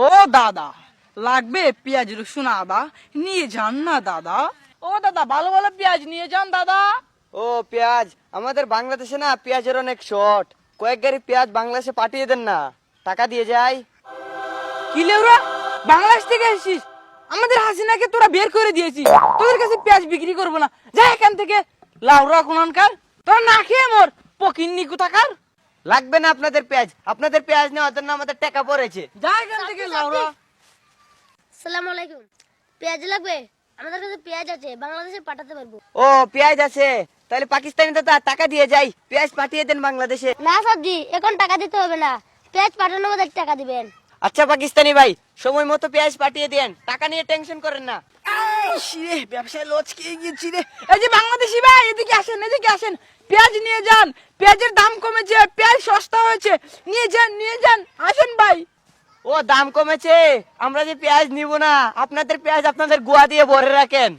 ও দাদা, লাগবে পেঁয়াজ রসুন আদা, নিয়ে যান না দাদা। ও দাদা, ভালো ভালো পেঁয়াজ নিয়ে যান দাদা। ও পেঁয়াজ, আমাদের বাংলাদেশে না পেঁয়াজের অনেক শর্ট, কয়েক গাড়ি পেঁয়াজ বাংলাদেশে পাঠিয়ে দেন না, টাকা দিয়ে যাই। কি লেউরা, বাংলাদেশ থেকে এসেছিস? আমাদের হাসিনাকে তোরা বের করে দিয়েছিস, তোদের কাছে পেঁয়াজ বিক্রি করবো না, যা এখান থেকে। লাউরা কোনখানকার, তোরা না খেয়ে মর, পকিন্নি কোথাকার। লাগবে না আপনাদের পেঁয়াজ, আপনাদের পেঁয়াজ নেওয়ার জন্য আমাদের টাকা পড়েছে। যা এখান থেকে লাউরা। আসসালামু আলাইকুম। পেঁয়াজ লাগবে? আমাদের কাছে পেঁয়াজ আছে, বাংলাদেশে পাঠাতে পারবো। ও পেঁয়াজ আছে, তাহলে পাকিস্তানি দাদা টাকা দিয়ে যাই, পেঁয়াজ পাঠিয়ে দেন বাংলাদেশে। না সবজি, এখন টাকা দিতে হবে না, পেঁয়াজ পাঠানোর মধ্যে টাকা দিবেন। আচ্ছা পাকিস্তানি ভাই, সময় মতো পেঁয়াজ পাঠিয়ে দেন, টাকা নিয়ে টেনশন করেন না। রে ব্যবসায় লচকে গিয়েছি রে। এই যে বাংলাদেশি ভাই, এদিকে আসেন, এদিকে আসেন, পেঁয়াজ নিয়ে যান। পেঁয়াজের দাম কমেছে, পেঁয়াজ সস্তা হয়েছে, নিয়ে যান, নিয়ে যান, আসেন ভাই। ও দাম কমেছে, আমরা যে পেঁয়াজ নিব না, আপনাদের পেঁয়াজ আপনাদের গুয়া দিয়ে ভরে রাখেন।